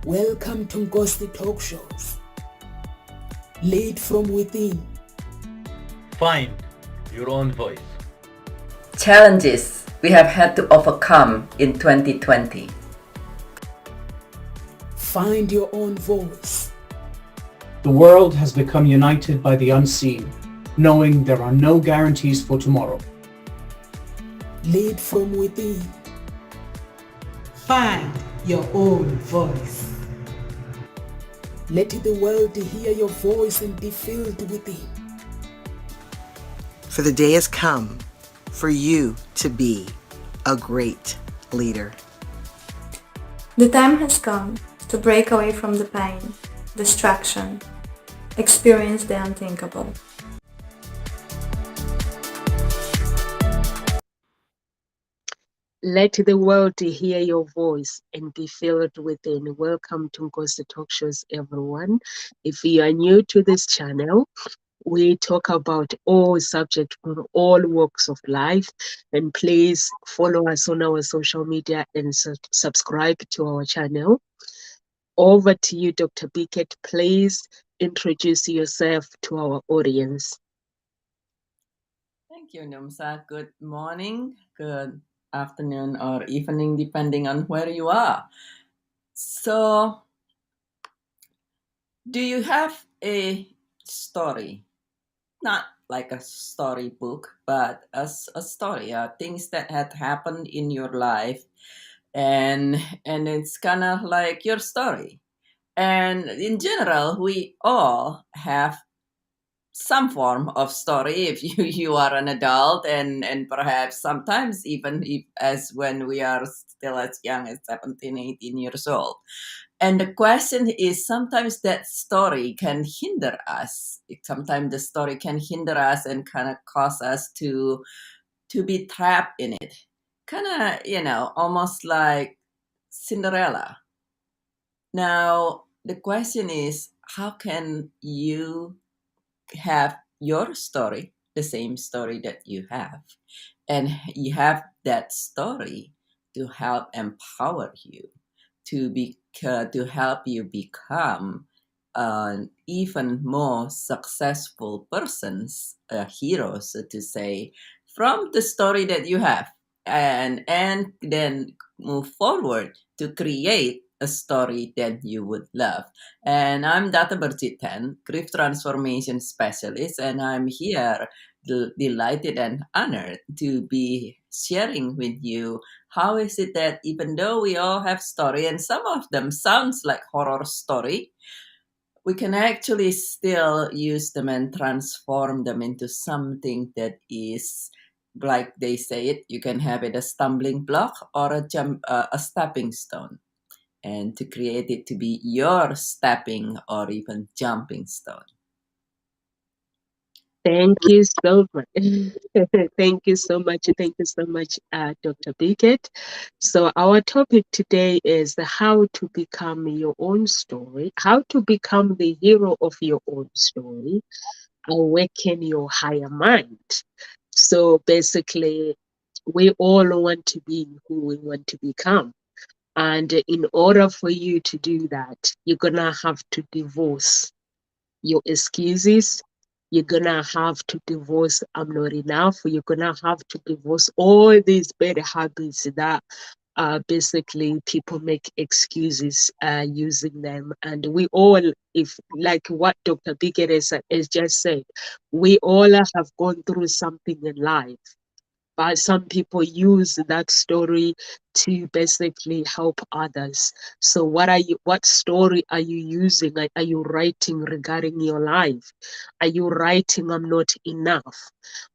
Welcome to Ghost Talk Shows. Lead from within. Find your own voice. Challenges we have had to overcome in 2020. Find your own voice. The world has become united by the unseen, knowing there are no guarantees for tomorrow. Lead from within. Find your own voice. Let the world hear your voice and be filled within. For the day has come for you to be a great leader. The time has come to break away from the pain, distraction, experience the unthinkable. Let the world hear your voice and be filled within. Welcome to Ghost Talk Shows, everyone. If you are new to this channel, we talk about all subjects from all walks of life. And please follow us on our social media and subscribe to our channel. Over to you, Dr. Bickett. Please introduce yourself to our audience. Thank you, Numsa. Good morning, good afternoon, or evening, depending on where you are. So, do you have a story? Not like a storybook, but as a story, things that had happened in your life, and it's kind of like your story. And in general, we all have some form of story if you are an adult, and perhaps sometimes even if as when we are still as young as 17, 18 years old. And the question is, sometimes that story can hinder us. Sometimes the story can hinder us and kind of cause us to be trapped in it. Kind of, almost like Cinderella. Now, the question is, how can you have your story, the same story that you have, and you have that story to help empower you to help you become an even more successful persons, a hero, so to say, from the story that you have, and then move forward to create a story that you would love. And I'm Dr. Berjitan, Grief Transformation Specialist, and I'm here delighted and honored to be sharing with you how is it that even though we all have story, and some of them sounds like horror story, we can actually still use them and transform them into something that is, like they say it, you can have it a stumbling block or a stepping stone, and to create it to be your stepping or even jumping stone. Thank you so much. Thank you so much. Thank you so much, Dr. Bickett. So our topic today is how to become your own story, how to become the hero of your own story, awaken your higher mind. So basically, we all want to be who we want to become. And in order for you to do that, you're going to have to divorce your excuses. You're gonna have to divorce I'm not enough. You're gonna have to divorce all these bad habits that basically people make excuses using them. And we all, if like what Dr. Biggett has just said, we all have gone through something in life. But some people use that story to basically help others. So what story are you using? Are you writing regarding your life? Are you writing I'm not enough?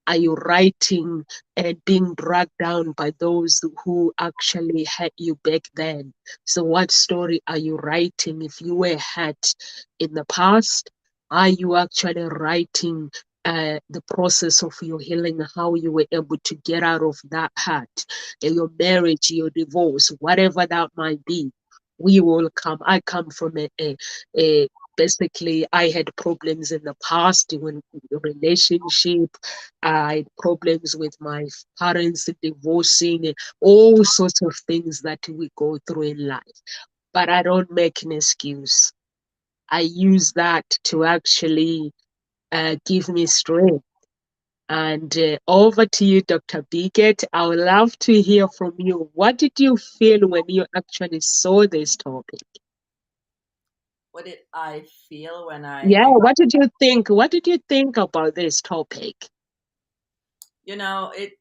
Are you writing and being dragged down by those who actually hurt you back then? So what story are you writing? If you were hurt in the past, are you actually writing the process of your healing, how you were able to get out of that hurt, your marriage, your divorce, whatever that might be? We will come. I come from a basically, I had problems in the past when relationship. I had problems with my parents divorcing, all sorts of things that we go through in life. but I don't make an excuse. I use that to actually give me strength. And over to you, Dr. Biget. I would love to hear from you. What did you feel when you actually saw this topic? What did I feel when I Yeah, what did you think? What did you think about this topic? you know it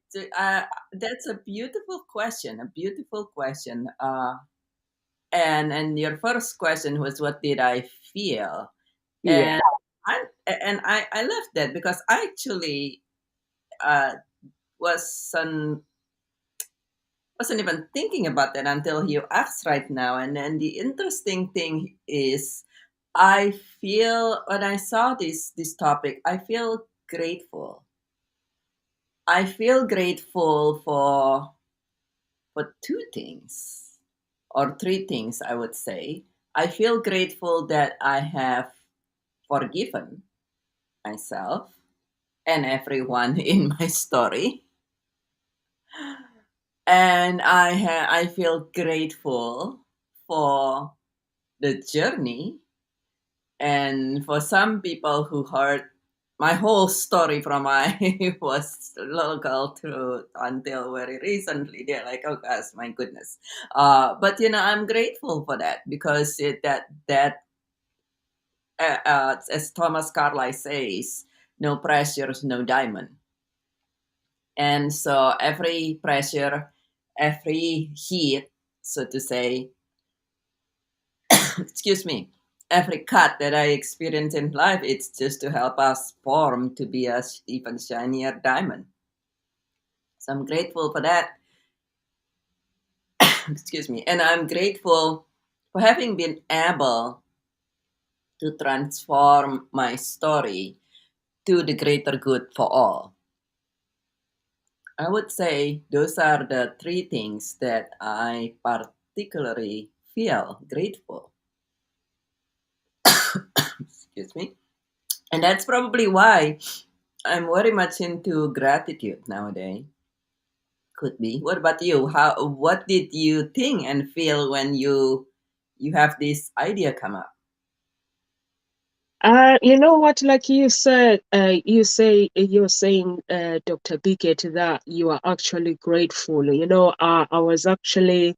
that's a beautiful question, a beautiful question. And your first question was, what did I feel? Yeah. And I love that, because I actually uh wasn't wasn't even thinking about that until you asked right now. And then the interesting thing is, I feel when I saw this topic, I feel grateful. I feel grateful for two things, or three things, I would say. I feel grateful that I have forgiven myself and everyone in my story. And I feel grateful for the journey, and for some people who heard my whole story from I was little girl to until very recently. They're like, oh gosh, my goodness. But I'm grateful for that, because as Thomas Carlyle says, no pressure, no diamond. And so every pressure, every heat, so to say, excuse me, every cut that I experience in life, it's just to help us form to be a even shinier diamond. So I'm grateful for that. Excuse me. And I'm grateful for having been able to transform my story to the greater good for all. I would say those are the three things that I particularly feel grateful. Excuse me. And that's probably why I'm very much into gratitude nowadays. Could be. What about you? What did you think and feel when you have this idea come up? You know what, like you said, you're saying, Dr. Biget, that you are actually grateful. I was actually,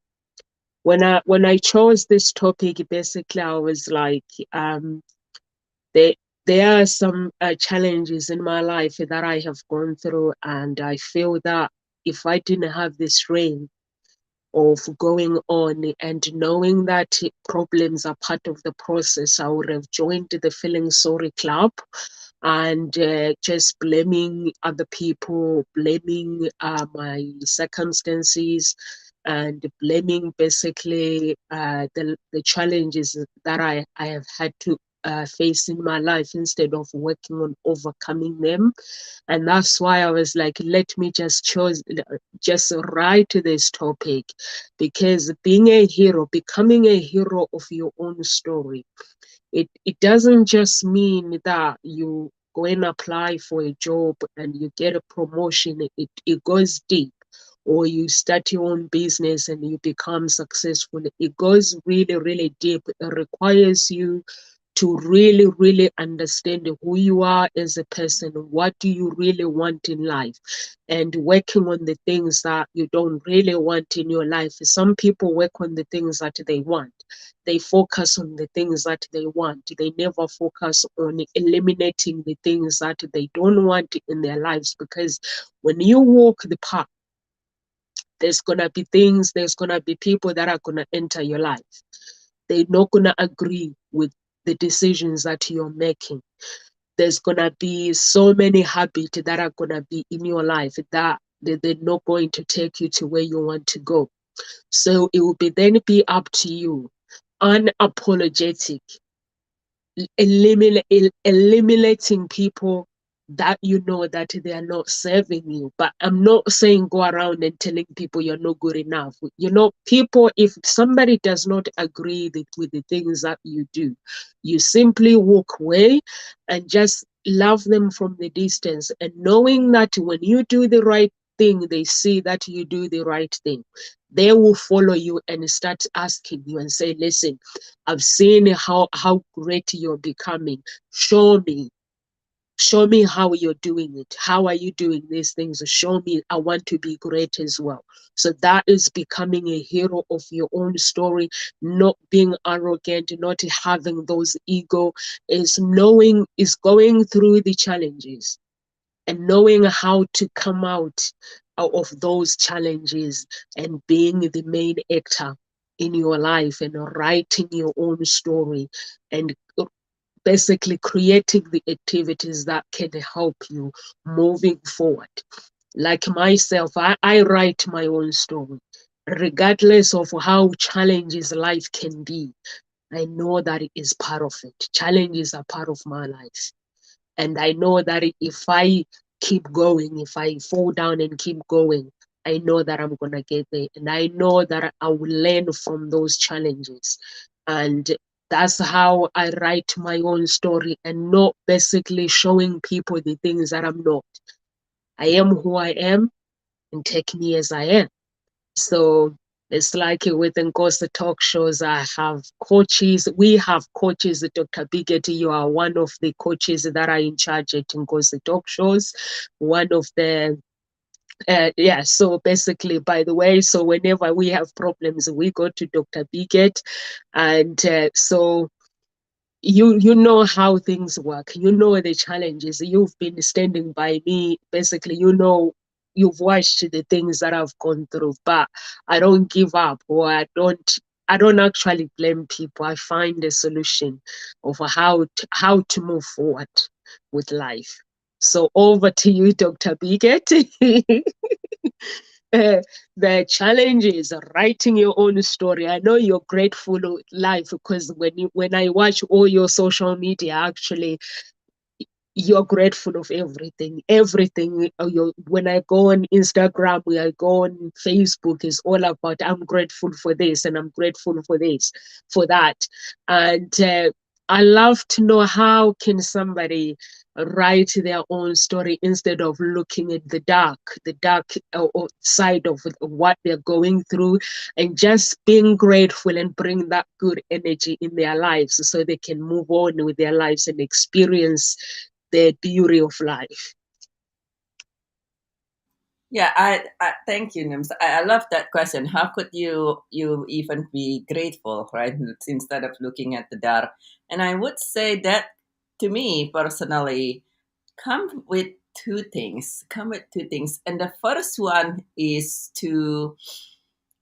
when I chose this topic, basically I was like, there there are some challenges in my life that I have gone through, and I feel that if I didn't have this strength of going on and knowing that problems are part of the process, I would have joined the Feeling Sorry Club and just blaming other people, blaming my circumstances, and blaming basically the challenges that I have had to face in my life, instead of working on overcoming them. And that's why I was like, let me just write this topic, because becoming a hero of your own story, it doesn't just mean that you go and apply for a job and you get a promotion. It goes deep. Or you start your own business and you become successful. It goes really, really deep. It requires you to really, really understand who you are as a person. What do you really want in life? And working on the things that you don't really want in your life. Some people work on the things that they want. They focus on the things that they want. They never focus on eliminating the things that they don't want in their lives. Because when you walk the path, there's gonna be people that are gonna enter your life. They're not gonna agree with the decisions that you're making. There's gonna be so many habits that are gonna be in your life that they're not going to take you to where you want to go. So it will be up to you, unapologetic, eliminating people that you know that they are not serving you. But I'm not saying go around and telling people you're not good enough. People, if somebody does not agree with the things that you do, you simply walk away and just love them from the distance, and knowing that when you do the right thing, they see that you do the right thing. they will follow you and start asking you and say, listen, I've seen how great you're becoming. Show me how you're doing it. How are you doing these things? Show me. I want to be great as well. So that is becoming a hero of your own story, not being arrogant, not having those ego, is going through the challenges and knowing how to come out of those challenges and being the main actor in your life and writing your own story and basically creating the activities that can help you moving forward. Like myself, I write my own story. Regardless of how challenges life can be, I know that it is part of it. Challenges are part of my life. And I know that if I keep going, if I fall down and keep going, I know that I'm going to get there. And I know that I will learn from those challenges. And that's how I write my own story and not basically showing people the things that I'm not. I am who I am and take me as I am. So it's like with Nkosi talk shows, I have coaches. We have coaches. Dr. Biget, you are one of the coaches that are in charge at Nkosi talk shows. One of the so basically, by the way, so whenever we have problems, we go to Dr. Biget, and so you know how things work. You know the challenges. You've been standing by me. Basically, you've watched the things that I've gone through, but I don't give up, or I don't actually blame people. I find a solution of how to move forward with life. So over to you, Dr. Biget. The challenge is writing your own story. I know you're grateful life because when I watch all your social media, actually you're grateful of everything. Everything. When I go on Instagram, when I go on Facebook, is all about I'm grateful for this and I'm grateful for this, for that. And I love to know how can somebody write their own story instead of looking at the dark side of what they're going through, and just being grateful and bring that good energy in their lives so they can move on with their lives and experience the beauty of life. Yeah, I thank you, Nims. I love that question. How could you even be grateful, right? Instead of looking at the dark. And I would say that to me personally, come with two things. Come with two things. And the first one is to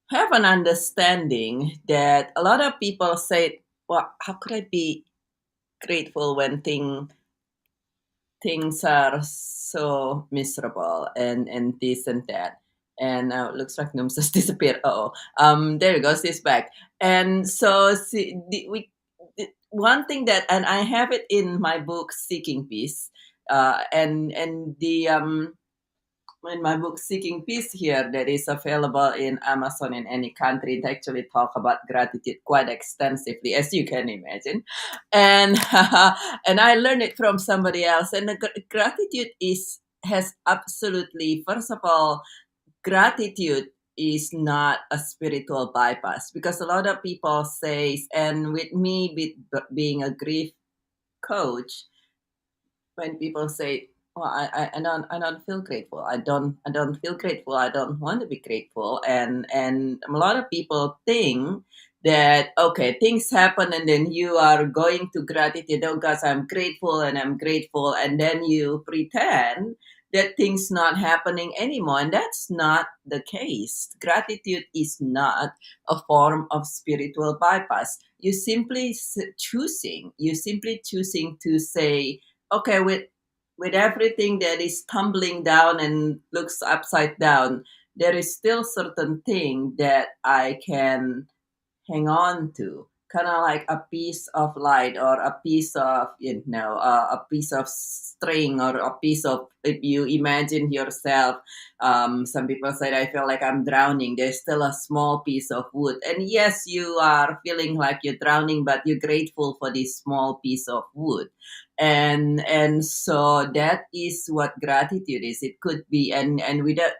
have an understanding that a lot of people say, well, how could I be grateful when things are so miserable and this and that. And looks like Nums has disappeared. Oh, there he goes. He's back. And so one thing that, and I have it in my book Seeking Peace, and the in my book Seeking Peace here that is available in Amazon in any country, it actually talk about gratitude quite extensively, as you can imagine. And and I learned it from somebody else. And the gratitude has absolutely, first of all, gratitude is not a spiritual bypass, because a lot of people say, and with me being a grief coach, when people say, well, I don't feel grateful. I don't feel grateful. I don't want to be grateful. And a lot of people think that, okay, things happen and then you are going to gratitude. Oh gosh, I'm grateful and I'm grateful. And then you pretend that things not happening anymore. And that's not the case. Gratitude is not a form of spiritual bypass. You simply choosing to say, okay, with everything that is tumbling down and looks upside down, there is still certain thing that I can hang on to, kind of like a piece of light or a piece of a piece of string or a piece of, if you imagine yourself, some people say, I feel like I'm drowning, there's still a small piece of wood, and yes, you are feeling like you're drowning, but you're grateful for this small piece of wood. And so that is what gratitude is. It could be, and without,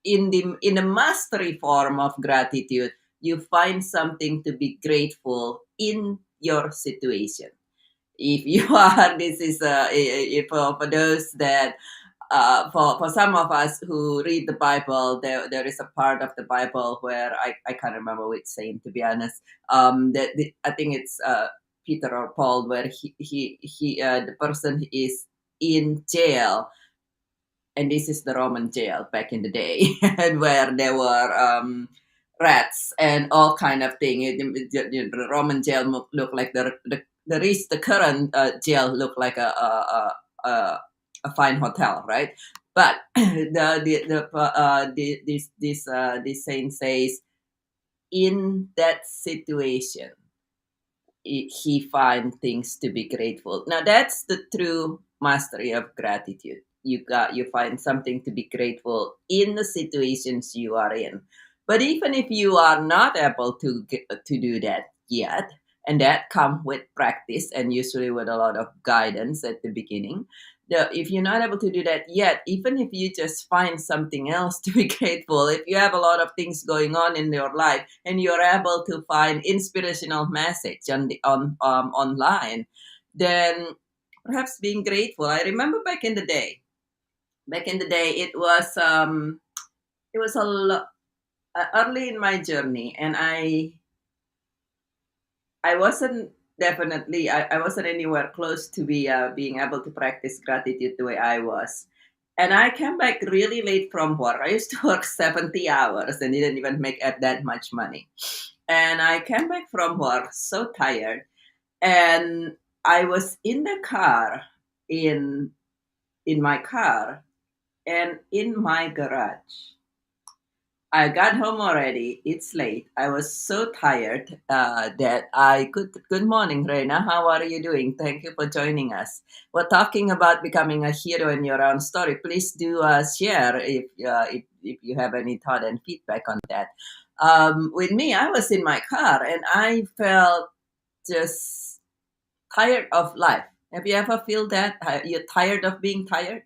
in the mastery form of gratitude, you find something to be grateful in your situation. If you are, this is if for those that for some of us who read the Bible, there is a part of the Bible where I can't remember which saint, to be honest. I think it's Peter or Paul, where the person is in jail, and this is the Roman jail back in the day, and where there were rats and all kind of thing. The Roman jail looked like the current jail looked like a fine hotel, right? But this saint says, in that situation, he find things to be grateful. Now that's the true mastery of gratitude. You find something to be grateful in the situations you are in. But even if you are not able to do that yet, and that comes with practice and usually with a lot of guidance at the beginning, if you're not able to do that yet, even if you just find something else to be grateful, if you have a lot of things going on in your life and you're able to find inspirational message online, then perhaps being grateful. I remember back in the day, it was early in my journey, and I wasn't definitely I wasn't anywhere close to being able to practice gratitude the way I was. And I came back really late from work. I used to work 70 hours and didn't even make that much money. And I came back from work so tired, and I was in the car, in my car, and in my garage. I got home already. It's late. I was so tired that I could. Good morning, Reina. How are you doing? Thank you for joining us. We're talking about becoming a hero in your own story. Please do share if you have any thought and feedback on that. With me, I was in my car and I felt just tired of life. Have you ever feel that you're tired of being tired?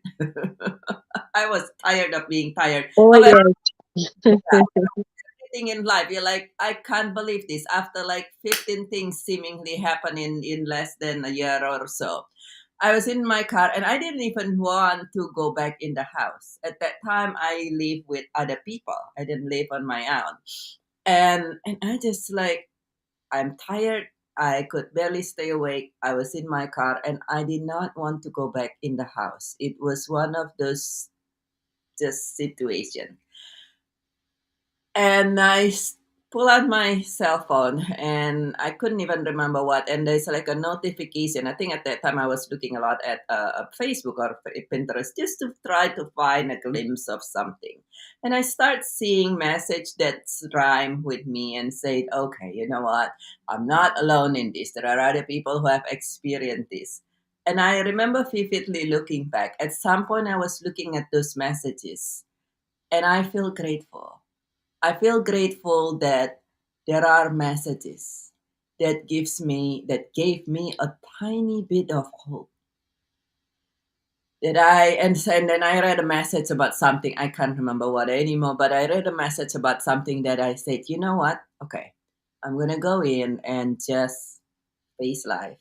I was tired of being tired. Oh However, yes. everything in life, you're like, I can't believe this. After like 15 things seemingly happen in less than a year or so, I was in my car and I didn't even want to go back in the house. At that time, I live with other people. I didn't live on my own, and I just like, I'm tired. I could barely stay awake. I was in my car and I did not want to go back in the house. It was one of those just situations. And pull out my cell phone and I couldn't even remember what. And there's like a notification. I think at that time I was looking a lot at Facebook or Pinterest just to try to find a glimpse of something. And I start seeing message that's rhyme with me and said, okay, you know what? I'm not alone in this. There are other people who have experienced this. And I remember vividly looking back. At some point, I was looking at those messages and I feel grateful. I feel grateful that there are messages that gave me a tiny bit of hope. And then I read a message about something, I can't remember what anymore, but I read a message about something that I said, you know what? Okay, I'm gonna go in and just face life.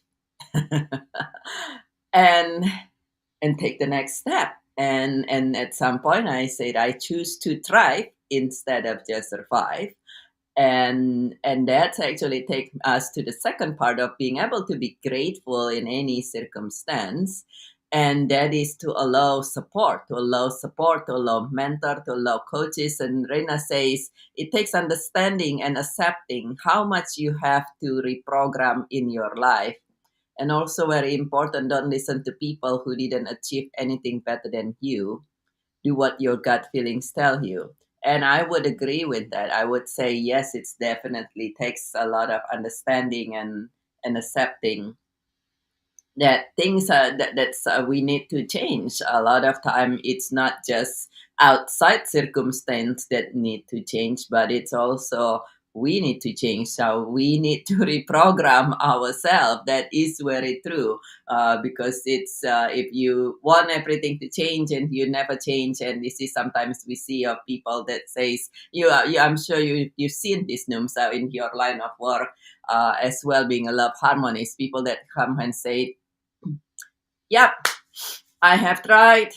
and and take the next step. And at some point I said I choose to thrive instead of just survive. And that's actually take us to the second part of being able to be grateful in any circumstance, and that is to allow support, to allow mentor, to allow coaches. And Reina says it takes understanding and accepting how much you have to reprogram in your life. And also very important, don't listen to people who didn't achieve anything better than you. Do what your gut feelings tell you. And I would agree with that. I would say yes, it's definitely takes a lot of understanding and accepting that things that's we need to change. A lot of time it's not just outside circumstance that need to change, but it's also we need to change. So we need to reprogram ourselves. That is very true. Because it's if you want everything to change and you never change, and this is sometimes we see of people that says I'm sure you've seen this Numsa in your line of work as well, being a love harmonist, people that come and say, yep, I have tried,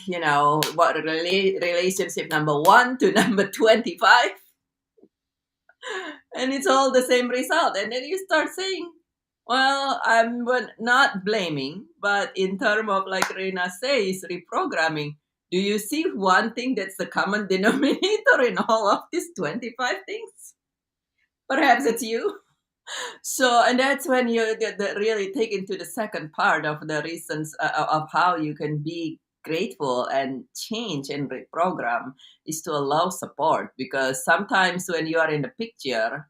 what relationship number 1 to number 25, and it's all the same result. And then you start saying, well, I'm not blaming, but in terms of, like Reina says, reprogramming, do you see one thing that's the common denominator in all of these 25 things? Perhaps it's you. So, and that's when you really take into the second part of the reasons of how you can be grateful and change and reprogram is to allow support, because sometimes when you are in the picture,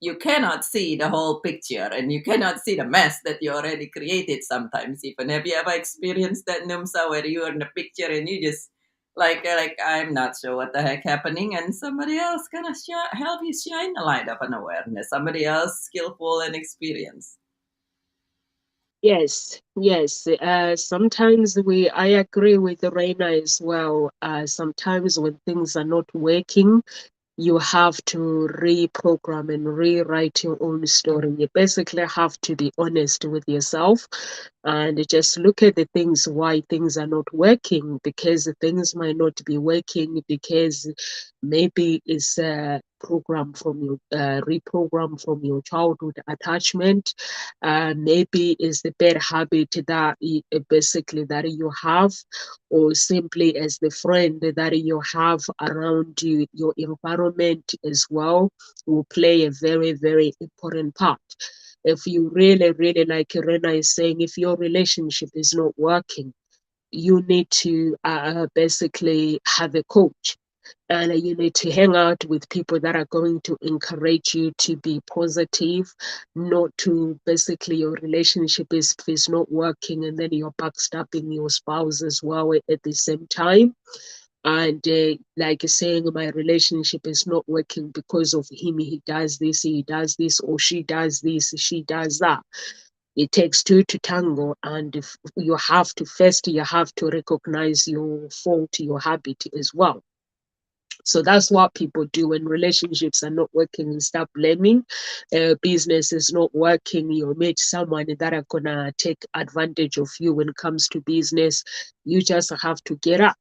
you cannot see the whole picture and you cannot see the mess that you already created sometimes. Even have you ever experienced that, Numsa, where you are in the picture and you just like I'm not sure what the heck happening, and somebody else gonna help you shine a light of an awareness, somebody else skillful and experienced. Yes, yes. Sometimes I agree with Reina as well. Sometimes when things are not working, you have to reprogram and rewrite your own story. You basically have to be honest with yourself and just look at the things, why things are not working, because things might not be working because maybe it's a program from your reprogram from your childhood attachment. Maybe it's the bad habit that basically that you have, or simply as the friend that you have around you. Your environment as well will play a very, very important part. If you really, really, like Irena is saying, if your relationship is not working, you need to basically have a coach, and you need to hang out with people that are going to encourage you to be positive, not to basically your relationship is not working and then you're backstabbing your spouse as well at the same time. And like saying, my relationship is not working because of him, he does this, or she does this, she does that. It takes two to tango, and if you have to recognize your fault, your habit as well. So that's what people do when relationships are not working. You start blaming. Business is not working. You meet someone that are gonna take advantage of you when it comes to business. You just have to get up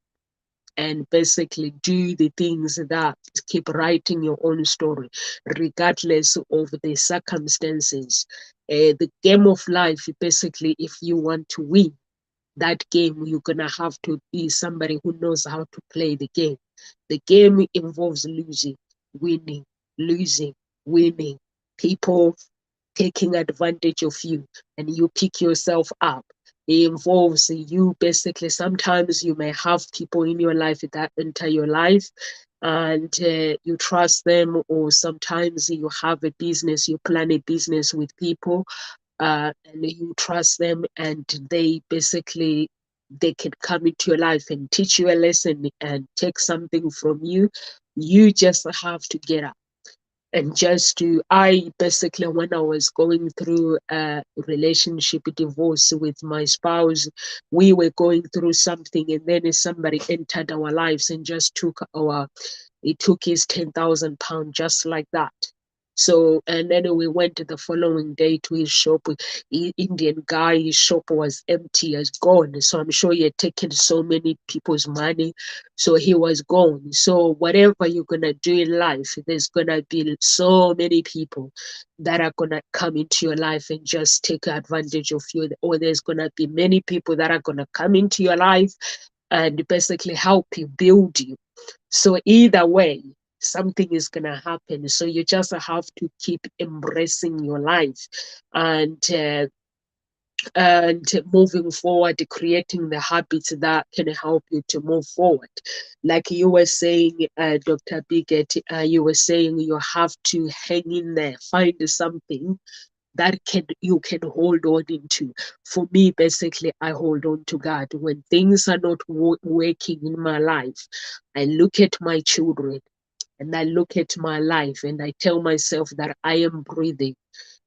and basically do the things that keep writing your own story, regardless of the circumstances. The game of life, basically, if you want to win that game, you're gonna have to be somebody who knows how to play the game. The game involves losing, winning, losing, winning, people taking advantage of you, and you pick yourself up. It involves you basically. Sometimes you may have people in your life that enter your life and you trust them, or sometimes you have a business, you plan a business with people and you trust them, and they can come into your life and teach you a lesson and take something from you. You just have to get up. And I basically, when I was going through a relationship divorce with my spouse, we were going through something, and then somebody entered our lives and just he took his £10,000 just like that. So, and then we went the following day to his shop. Indian guy, his shop was empty, as gone. So I'm sure he had taken so many people's money. So he was gone. So whatever you're gonna do in life, there's gonna be so many people that are gonna come into your life and just take advantage of you. Or there's gonna be many people that are gonna come into your life and basically help you, build you. So either way, something is going to happen. So you just have to keep embracing your life and moving forward, creating the habits that can help you to move forward. Like you were saying, Dr. Bigot, you were saying you have to hang in there, find something that you can hold on into. For me, basically, I hold on to God. When things are not working in my life, I look at my children and I look at my life and I tell myself that I am breathing.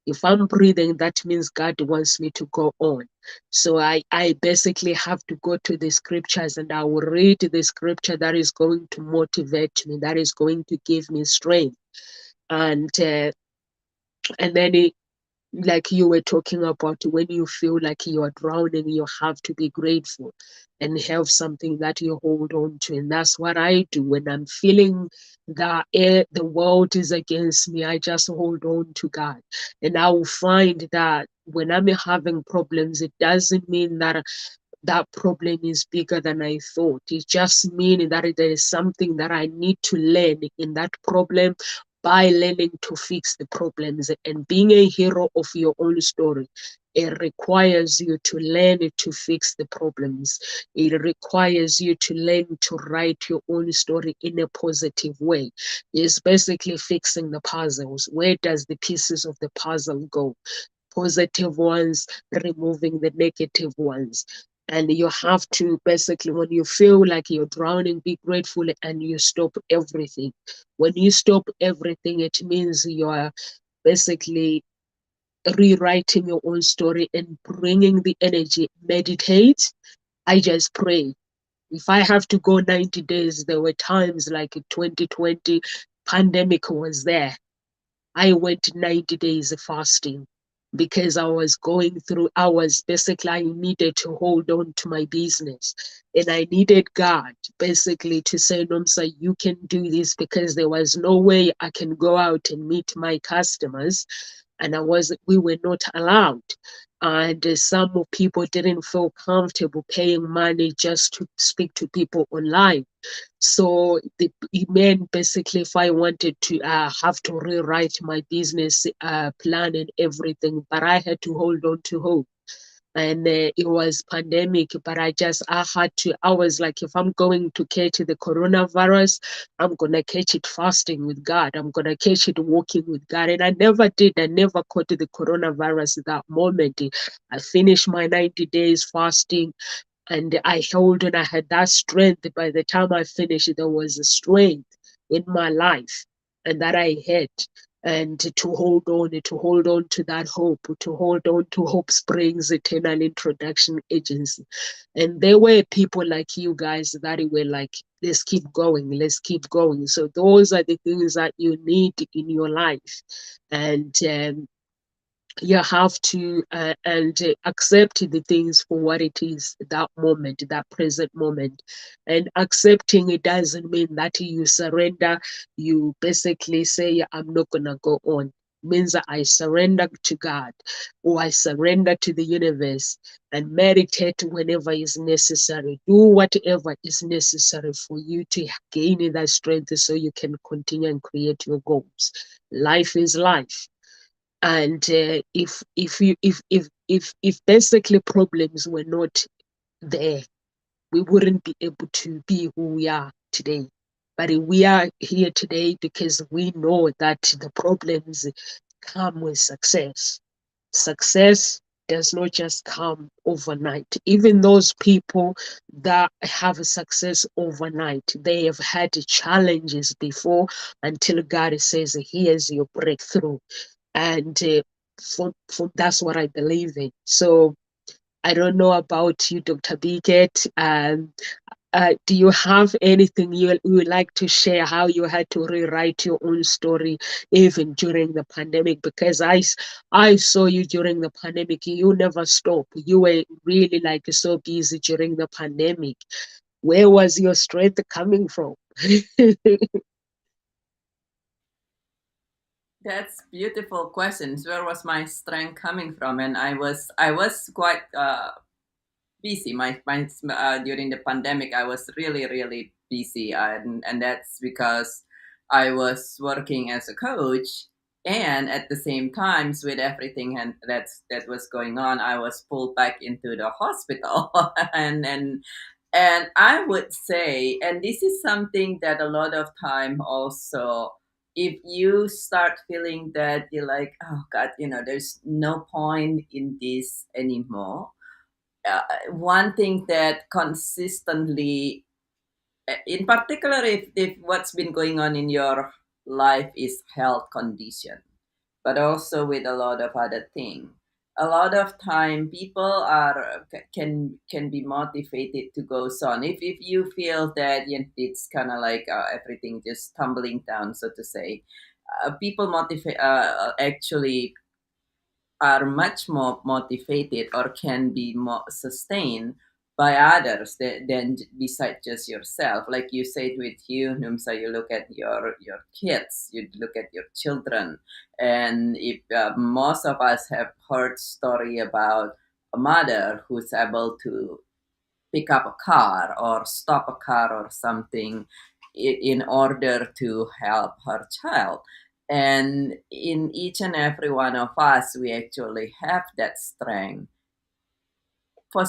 If I'm breathing, that means God wants me to go on. So I basically have to go to the scriptures, and I will read the scripture that is going to motivate me, that is going to give me strength. And then like you were talking about, when you feel like you are drowning, you have to be grateful and have something that you hold on to. And that's what I do when I'm feeling that the world is against me. I just hold on to God, and I will find that when I'm having problems, it doesn't mean that that problem is bigger than I thought. It just means that there is something that I need to learn in that problem by learning to fix the problems. And being a hero of your own story, it requires you to learn to fix the problems. It requires you to learn to write your own story in a positive way. It's basically fixing the puzzles. Where does the pieces of the puzzle go? Positive ones, removing the negative ones. And you have to basically, when you feel like you're drowning, be grateful and you stop everything. When you stop everything, it means you are basically rewriting your own story and bringing the energy. Meditate. I just pray. If I have to go 90 days, there were times like 2020, pandemic was there. I went 90 days fasting because I was basically, I needed to hold on to my business. And I needed God basically to say, Nomsa, you can do this, because there was no way I can go out and meet my customers. And we were not allowed. And some people didn't feel comfortable paying money just to speak to people online. So it meant basically, if I wanted to have to rewrite my business plan and everything, but I had to hold on to hope. And it was pandemic, but I was like, if I'm going to catch the coronavirus, I'm going to catch it fasting with God. I'm going to catch it walking with God. And I never did. I never caught the coronavirus at that moment. I finished my 90 days fasting, and I held on. I had that strength. By the time I finished, there was a strength in my life, and that I had, and to hold on to that hope, to hold on to Hope Springs Eternal Introduction Agency. And there were people like you guys that were like, let's keep going, let's keep going. So those are the things that you need in your life. And you have to accept the things for what it is, that moment, that present moment. And accepting it doesn't mean that you surrender. You basically say, I'm not gonna go on. It means that I surrender to God, or I surrender to the universe, and meditate whenever is necessary. Do whatever is necessary for you to gain that strength so you can continue and create your goals. Life is life. And if basically problems were not there, we wouldn't be able to be who we are today. But we are here today because we know that the problems come with success. Success does not just come overnight. Even those people that have a success overnight, they have had challenges before, until God says, here's your breakthrough. And that's what I believe in. So I don't know about you, Dr. Biget. Do you have anything you would like to share, how you had to rewrite your own story even during the pandemic? Because I saw you during the pandemic. You never stopped. You were really like so busy during the pandemic. Where was your strength coming from? That's beautiful questions. Where was my strength coming from? And I was quite busy. My during the pandemic, I was really busy, and that's because I was working as a coach, and at the same times, with everything and that was going on, I was pulled back into the hospital, and I would say, and this is something that a lot of time also, if you start feeling that you're like, oh God, there's no point in this anymore. One thing that consistently in particular, if what's been going on in your life is health condition, but also with a lot of other things. A lot of time people are can be motivated to go on if you feel that it's kind of like everything just tumbling down, so to say. People motivate actually are much more motivated or can be more sustained by others than beside just yourself. Like you said with you, Numsa, you look at your kids, you look at your children, and if most of us have heard story about a mother who's able to pick up a car or stop a car or something in order to help her child. And in each and every one of us, we actually have that strength. For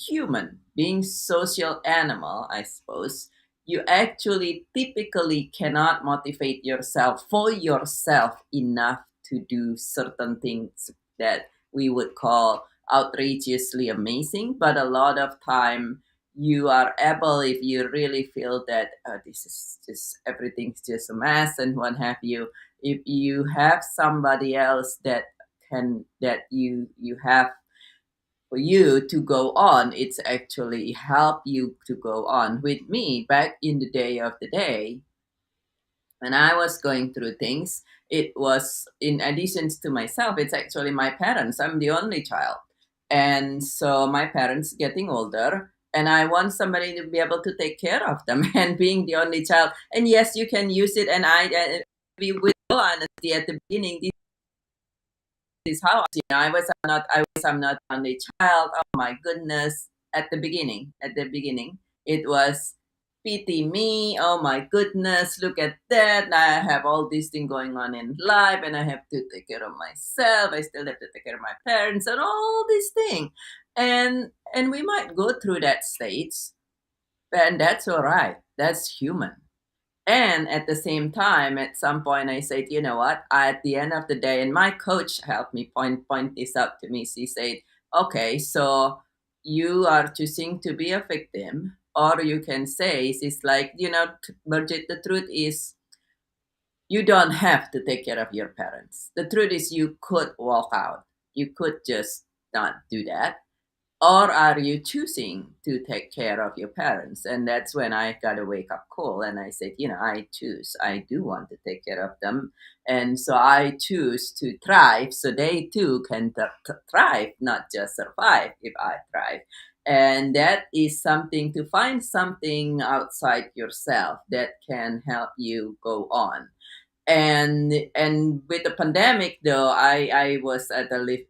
human, being social animal, I suppose, you actually typically cannot motivate yourself for yourself enough to do certain things that we would call outrageously amazing. But a lot of time you are able, if you really feel that this is just everything's just a mess and what have you, if you have somebody else that you have for you to go on, it's actually help you to go on. With me back in the day of the day, when I was going through things, it was in addition to myself, it's actually my parents. I'm the only child, and so my parents getting older, and I want somebody to be able to take care of them. And being the only child, and yes, you can use it, and I be with all honesty at the beginning, is how I'm not only child. Oh my goodness. At the beginning it was pity me. Oh my goodness, look at that. Now I have all these things going on in life and I have to take care of myself. I still have to take care of my parents and all these things. And we might go through that stage, and that's all right. That's human. And at the same time, at some point, I said, you know what? At the end of the day, and my coach helped me point this out to me. She said, okay, so you are choosing to be a victim, or you can say, it's like, Birgit, the truth is, you don't have to take care of your parents. The truth is, you could walk out. You could just not do that, or are you choosing to take care of your parents? And that's when I got a wake up call and I said, I choose. I do want to take care of them. And so I choose to thrive so they too can thrive, not just survive if I thrive. And that is something, to find something outside yourself that can help you go on. And with the pandemic, though, I was at the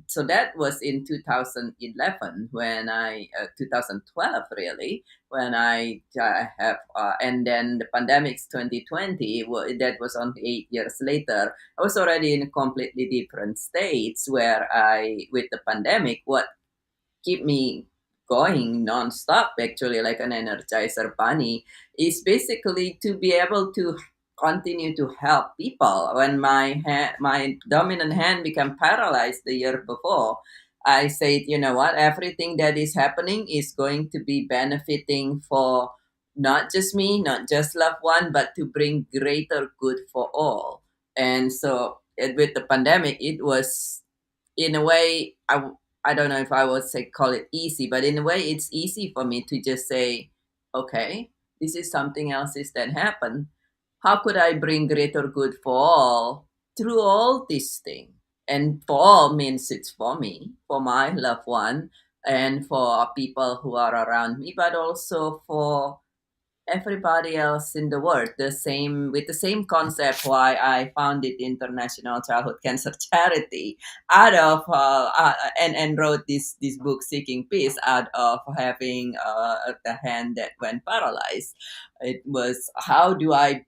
so that was in 2011 when 2012 really, when I have and then the pandemic's 2020. That was only 8 years later. I was already in a completely different states, where I, with the pandemic, what keep me going nonstop, actually, like an energizer bunny, is basically to be able to continue to help people. When my dominant hand became paralyzed the year before, I said, you know what, everything that is happening is going to be benefiting for not just me, not just loved one, but to bring greater good for all. And so with the pandemic, it was, in a way, I don't know if I would say call it easy, but in a way, it's easy for me to just say, okay, this is something else is that happened. How could I bring greater good for all through all these things? And for all means it's for me, for my loved one, and for people who are around me, but also for everybody else in the world, the same, with the same concept, why I founded International Childhood Cancer Charity, out of and wrote this book Seeking Peace, out of having the hand that went paralyzed. It was, how do I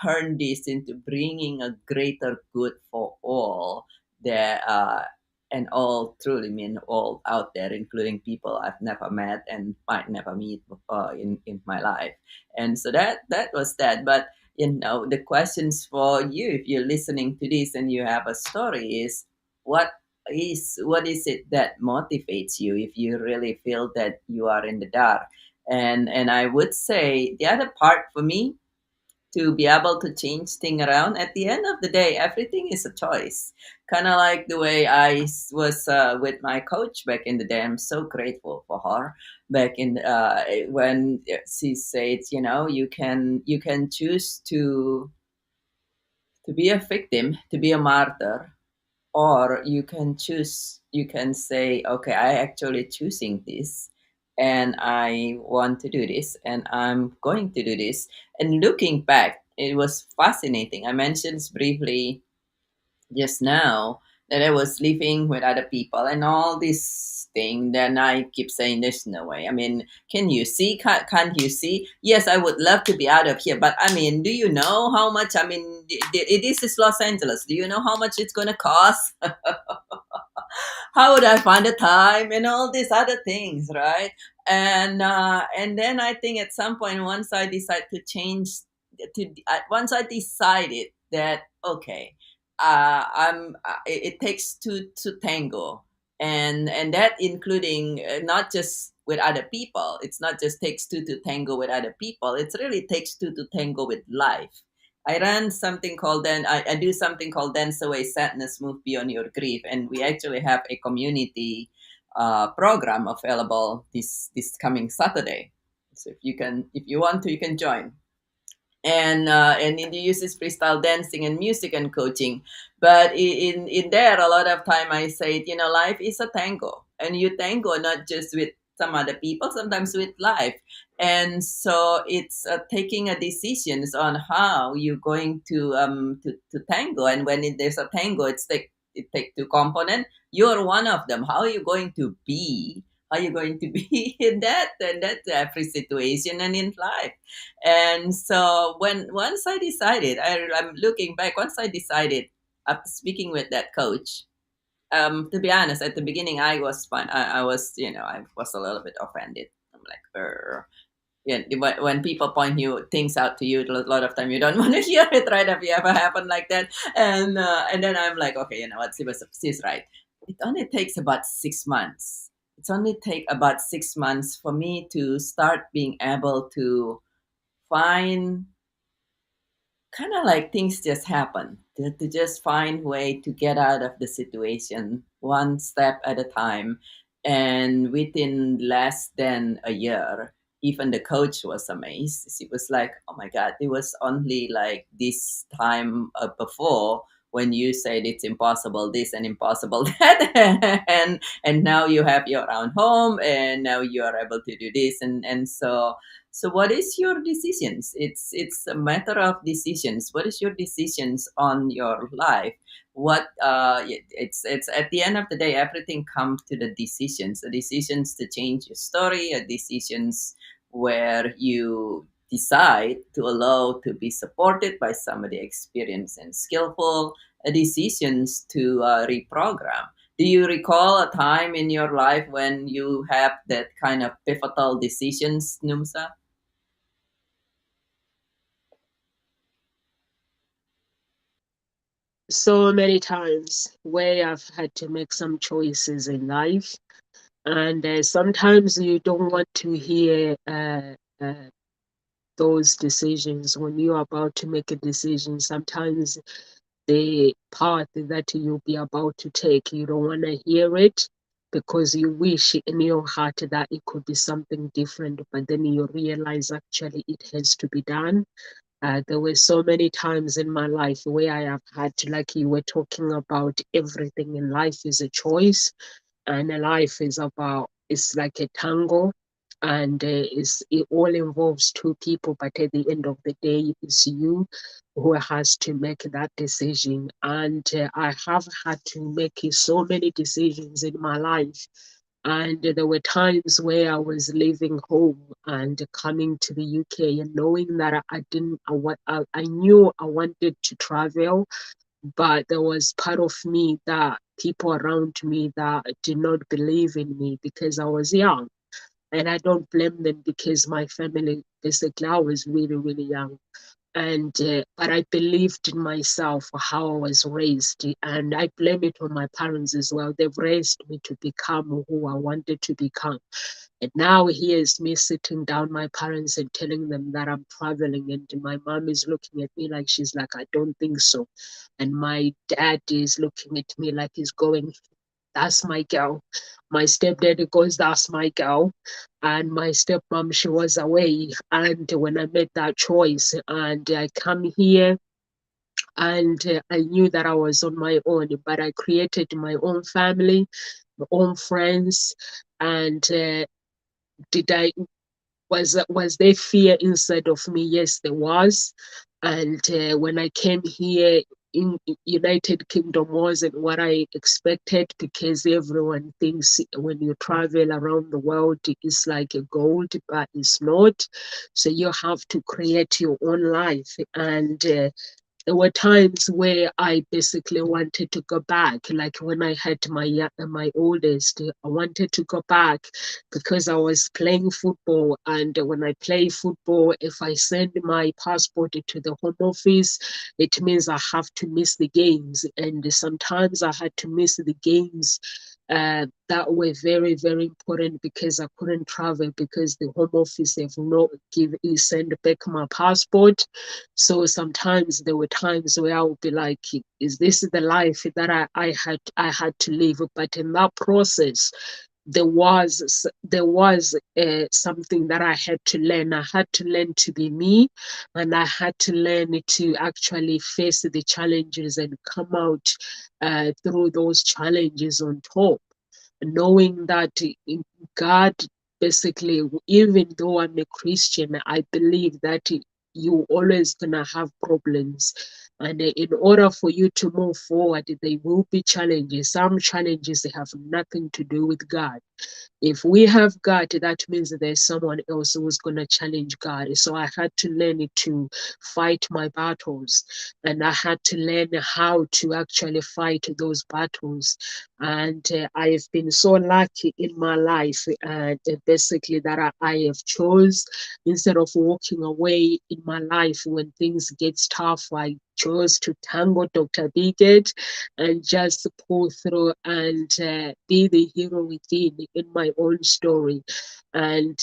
turn this into bringing a greater good for all, that and all truly mean all out there, including people I've never met and might never meet in my life. And so that was that. But the questions for you, if you're listening to this and you have a story, is what is it that motivates you if you really feel that you are in the dark? And I would say the other part for me, to be able to change thing around, at the end of the day, everything is a choice. Kind of like the way was with my coach back in the day. I'm so grateful for her back in when she said, you can choose to be a victim, to be a martyr, or you can say, okay, I actually choosing this, and I want to do this, and I'm going to do this. And looking back, it was fascinating. I mentioned this briefly just now, that I was living with other people and all this thing. Then I keep saying, "There's no way." I mean, can you see? Can't you see? Yes, I would love to be out of here, but I mean, do you know how much? I mean, it is Los Angeles. Do you know how much it's gonna cost? How would I find the time and all these other things, right? And then I think at some point, once I decide to change, once I decided that okay, it takes two to tango, and that including not just with other people. It's not just takes two to tango with other people. It really takes two to tango with life. I do something called Dance Away Sadness, Move Beyond Your Grief, and we actually have a community program available this coming Saturday. So if you want to, you can join. And it uses freestyle dancing and music and coaching. But in there, a lot of time I say, life is a tango, and you tango not just with some other people, sometimes with life. And so it's taking a decisions on how you're going to tango. And when there's a tango, it take two component. You're one of them. How are you going to be? How are you going to be in that? And that's every situation and in life. And so once I decided, I'm looking back. Once I decided, after speaking with that coach, to be honest, at the beginning I was fine. I was, I was a little bit offended. I'm like, yeah. When people point things out to you, a lot of time you don't want to hear it, right? Have you ever happened like that? And then I'm like, okay, you know what? She's right. It only takes about 6 months. It's only take about 6 months for me to start being able to find, kind of like things just happen, to just find way to get out of the situation one step at a time. And within less than a year, even the coach was amazed. She was like, oh my god, it was only like this time before, when you said it's impossible this and impossible that, and now you have your own home, and now you are able to do this. And so what is your decisions? It's a matter of decisions. What is your decisions on your life? It's at the end of the day, everything comes to the decisions to change your story, decisions where you decide to allow to be supported by somebody experienced and skillful, decisions to reprogram. Do you recall a time in your life when you have that kind of pivotal decisions, Numsa? So many times where I've had to make some choices in life, and sometimes you don't want to hear those decisions when you're about to make a decision. Sometimes the path that you'll be about to take, you don't want to hear it, because you wish in your heart that it could be something different, but then you realize actually it has to be done. There were so many times in my life where I have had to, like you were talking about, everything in life is a choice, and a life is about, it's like a tango, and it all involves two people, but at the end of the day, it's you who has to make that decision. And I have had to make so many decisions in my life, and there were times where I was leaving home and coming to the UK, and knowing that I didn't, I knew I wanted to travel, but there was part of me, that people around me, that did not believe in me because I was young. And I don't blame them, because my family, basically, I was really, really young. And but I believed in myself, how I was raised, and I blame it on my parents as well. They've raised me to become who I wanted to become. And now here's me sitting down my parents and telling them that I'm traveling, and my mom is looking at me like she's like, I don't think so. And my dad is looking at me like he's going, that's my girl. My stepdad goes, that's my girl. And my stepmom, she was away. And when I made that choice and I come here, and I knew that I was on my own, but I created my own family, my own friends. And did I was there fear inside of me? Yes, there was. And when I came here in United Kingdom, wasn't what I expected, because everyone thinks when you travel around the world it's like a gold, but it's not. So you have to create your own life. And there were times where I basically wanted to go back, like when I had my oldest, I wanted to go back because I was playing football. And when I play football, if I send my passport to the home office, it means I have to miss the games. And sometimes I had to miss the games that were very, very important, because I couldn't travel because the home office have not send back my passport. So sometimes there were times where I would be like, is this the life that I had to live? But in that process, there was something that I had to learn. I had to learn to be me, and I had to learn to actually face the challenges and come out through those challenges on top, knowing that God, basically, even though I'm a Christian, I believe that you always gonna have problems. And in order for you to move forward, there will be challenges. Some challenges, they have nothing to do with God. If we have God, that means that there's someone else who's going to challenge God. So I had to learn to fight my battles, and I had to learn how to actually fight those battles. And I have been so lucky in my life, and basically that I have chose, instead of walking away in my life when things get tough, I chose to tango Dr. Bigot and just pull through and be the hero within in my own story, and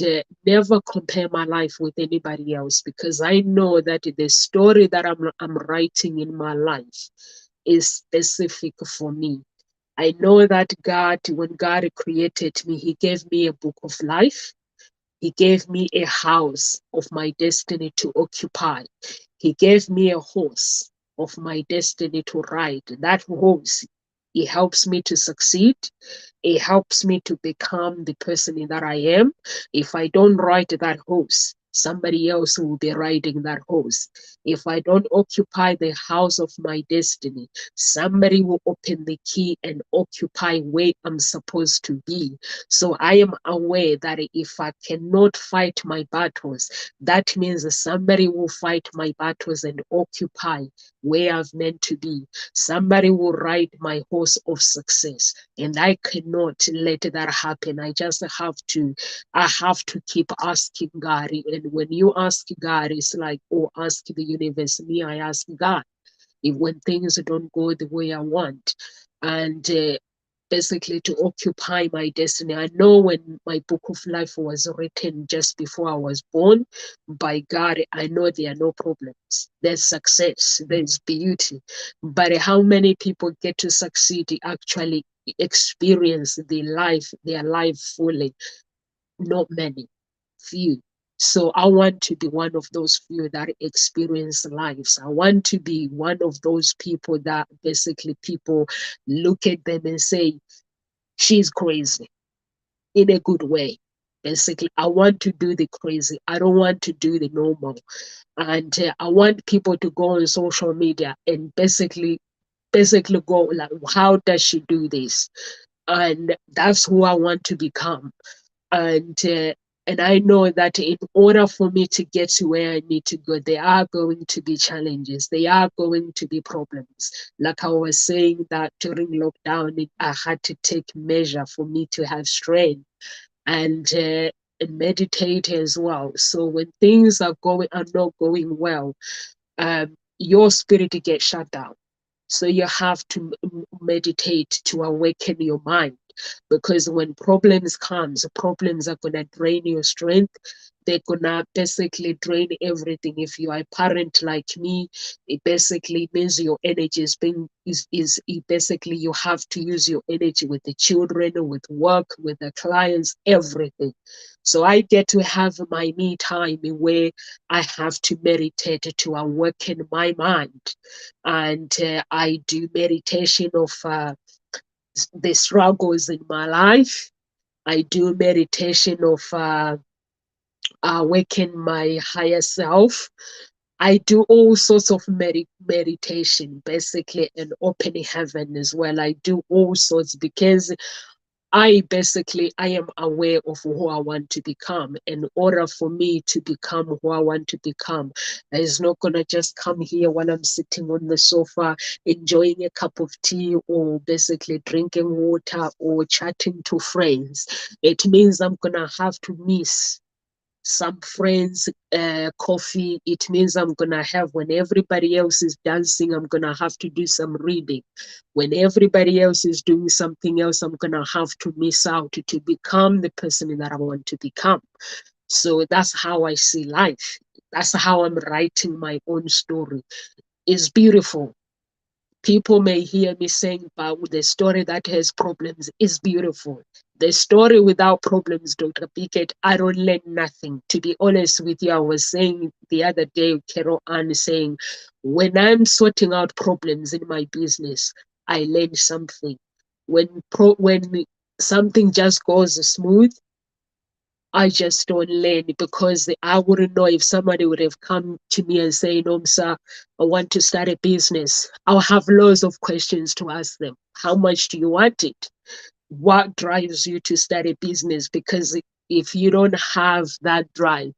never compare my life with anybody else, because I know that the story that I'm writing in my life is specific for me. I know that God, when God created me, He gave me a book of life. He gave me a house of my destiny to occupy. He gave me a horse of my destiny to ride. That horse, it helps me to succeed. It helps me to become the person that I am. If I don't ride that horse, somebody else will be riding that horse. If I don't occupy the house of my destiny, somebody will open the key and occupy where I'm supposed to be. So I am aware that if I cannot fight my battles, that means somebody will fight my battles and occupy where I've meant to be. Somebody will ride my horse of success, and I cannot let that happen. I have to keep asking God. And when you ask God, it's like, oh, ask the universe. Me, I ask God if when things don't go the way I want. And basically to occupy my destiny. I know when my book of life was written just before I was born by God, I know there are no problems. There's success, there's beauty. But how many people get to succeed, actually experience their life fully? Not many, few. So I want to be one of those few that experience lives. I want to be one of those people that basically people look at them and say, she's crazy, in a good way. Basically, I want to do the crazy. I don't want to do the normal. And I want people to go on social media and basically go like, how does she do this? And that's who I want to become. And I know that in order for me to get to where I need to go, there are going to be challenges. There are going to be problems. Like I was saying, that during lockdown, I had to take measure for me to have strength and meditate as well. So when things are not going well, your spirit gets shut down. So you have to meditate to awaken your mind. because when problems comes, problems are gonna drain your strength. They're gonna basically drain everything. If you are a parent like me, it basically means your energy is it basically you have to use your energy with the children, with work, with the clients, everything. So I get to have my me time where I have to meditate to awaken my mind, and I do meditation of the struggles in my life. I do meditation of awaken my higher self. I do all sorts of meditation, basically, and open heaven as well. I do all sorts because I am aware of who I want to become. In order for me to become who I want to become, I is not gonna just come here when I'm sitting on the sofa enjoying a cup of tea or basically drinking water or chatting to friends. It means I'm gonna have to miss some friends, coffee. It means I'm gonna have, when everybody else is dancing, I'm gonna have to do some reading. When everybody else is doing something else, I'm gonna have to miss out to become the person that I want to become. So that's how I see life. That's how I'm writing my own story. It's beautiful. People may hear me saying, but the story that has problems is beautiful. The story without problems, Dr. Pickett, I don't learn nothing. To be honest with you, I was saying the other day, Carol Ann saying, when I'm sorting out problems in my business, I learn something. When something just goes smooth, I just don't learn, because I wouldn't know if somebody would have come to me and say, no, sir, I want to start a business. I'll have loads of questions to ask them. How much do you want it? What drives you to start a business? Because if you don't have that drive,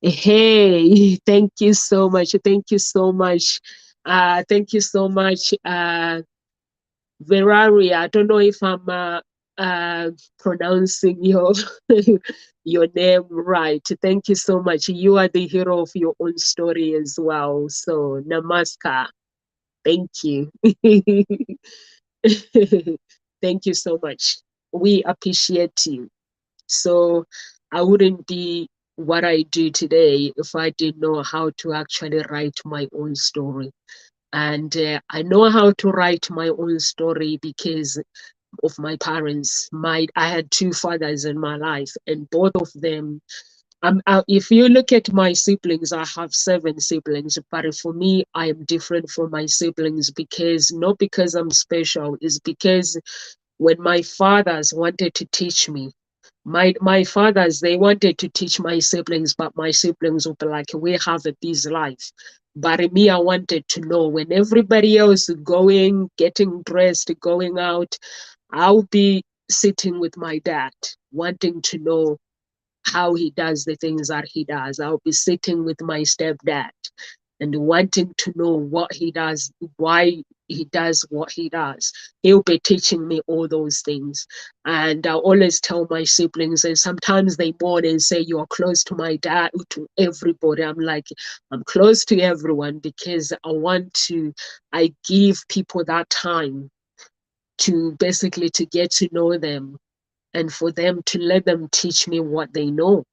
hey, thank you so much. Thank you so much. Thank you so much. Verari, I don't know if I'm pronouncing your your name right. Thank you so much. You are the hero of your own story as well. So namaskar. Thank you. Thank you so much. We appreciate you. So I wouldn't be what I do today if I didn't know how to actually write my own story. And I know how to write my own story because of my parents. I had two fathers in my life, and both of them. If you look at my siblings, I have 7 siblings, but for me, I am different from my siblings, because not because I'm special, is because when my fathers wanted to teach me, my fathers, they wanted to teach my siblings, but my siblings would be like, we have a busy life. But me, I wanted to know, when everybody else is going, getting dressed, going out, I'll be sitting with my dad, wanting to know how he does the things that he does. I'll be sitting with my stepdad and wanting to know what he does, why he does what he does. He'll be teaching me all those things. And I always tell my siblings, and sometimes they mourn and say, you are close to my dad, to everybody. I'm like, I'm close to everyone, because I give people that time to basically to get to know them, and for them to let them teach me what they know.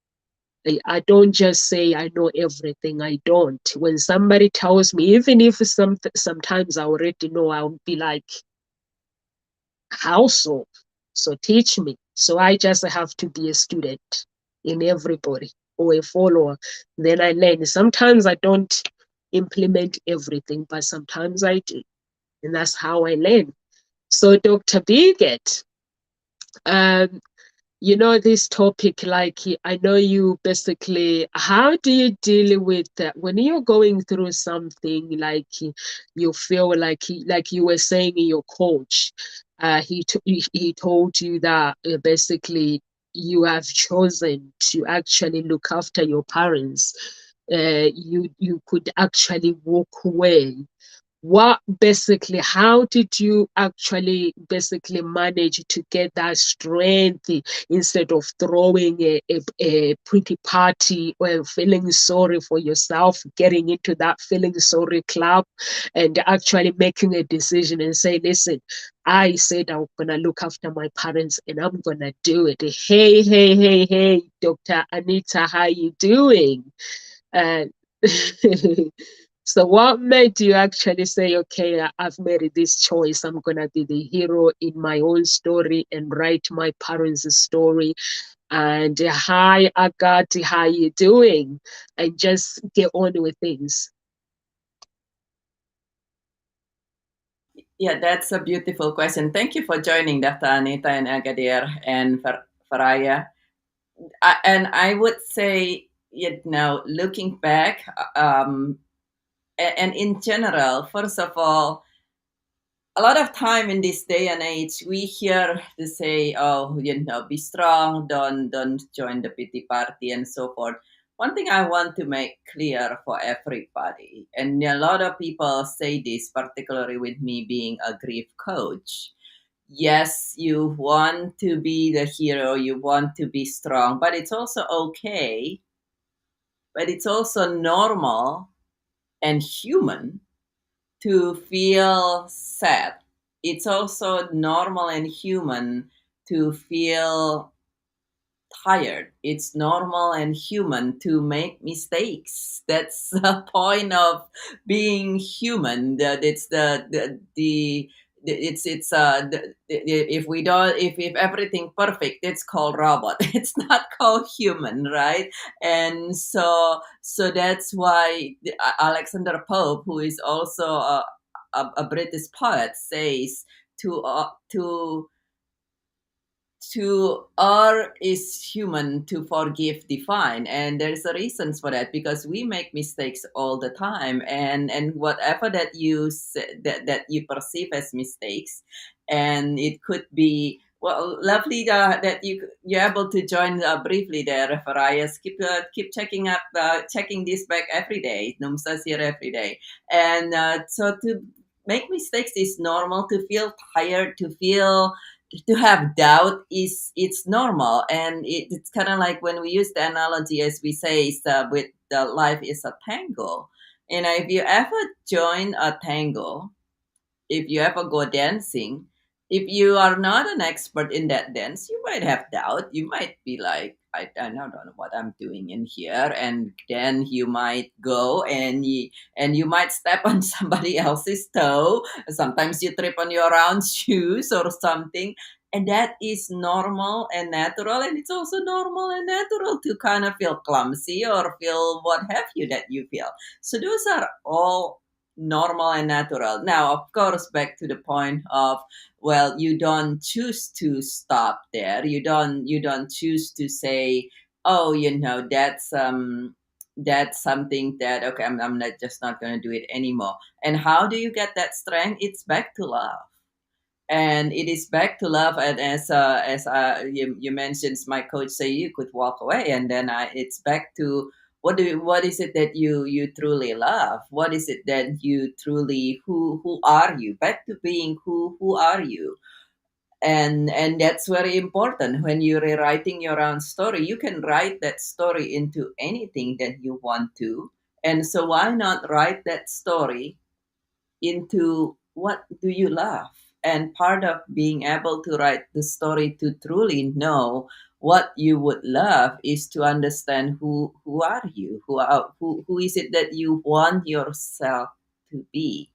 I don't just say I know everything. I don't. When somebody tells me, even if sometimes I already know, I'll be like, how so? So teach me. So I just have to be a student in everybody, or a follower. Then I learn. Sometimes I don't implement everything, but sometimes I do. And that's how I learn. So Dr. Bigot, um, you know, this topic, like, I know you basically, how do you deal with that when you're going through something, like you feel like you were saying, your coach, he told you that basically you have chosen to actually look after your parents. You could actually walk away. how did you actually basically manage to get that strength instead of throwing a pretty party or feeling sorry for yourself, getting into that feeling sorry club and actually making a decision and say, listen, I said I'm gonna look after my parents and I'm gonna do it. Hey, Dr. Anita, how you doing? And so what made you actually say, okay, I've made this choice. I'm going to be the hero in my own story and write my parents' story. And hi, Agati, how you doing? And just get on with things. Yeah, that's a beautiful question. Thank you for joining, Dr. Anita and Agadir and Faraya. And I would say, looking back, and in general, first of all, a lot of time in this day and age, we hear to say, "Oh, be strong, don't join the pity party," and so forth. One thing I want to make clear for everybody, and a lot of people say this, particularly with me being a grief coach. Yes, you want to be the hero, you want to be strong, but it's also okay, but it's also normal and human to feel sad. It's also normal and human to feel tired. It's normal and human to make mistakes. That's the point of being human. That it's the it's if we don't if everything perfect, it's called robot. It's not called human, right? And so that's why Alexander Pope, who is also a British poet, says to err is human, to forgive divine, and there's a reasons for that, because we make mistakes all the time, and whatever that that you perceive as mistakes, and it could be, well, lovely that you're able to join briefly there, Farias. Keep checking this back every day. Numsa's here every day, and so to make mistakes is normal. To feel tired, to have doubt, is it's normal, and it's kind of like when we use the analogy, as we say, is with the life is a tango. And if you ever join a tango, if you ever go dancing, if you are not an expert in that dance, you might have doubt. You might be like, I don't know what I'm doing in here. And then you might go and you might step on somebody else's toe. Sometimes you trip on your own shoes or something. And that is normal and natural. And it's also normal and natural to kind of feel clumsy or feel what have you that you feel. So those are all normal and natural. Now, of course, back to the point of, well, you don't choose to stop there. You don't choose to say, oh, that's something that, okay, I'm not just not going to do it anymore. And how do you get that strength? It's back to love, and it is back to love. And you mentioned, my coach say you could walk away, and then it's back to, what is it that you truly love? What is it that you truly, who are you? Back to being who are you? And that's very important. When you're rewriting your own story, you can write that story into anything that you want to. And so why not write that story into what do you love? And part of being able to write the story, to truly know what you would love, is to understand who are you, who is it that you want yourself to be.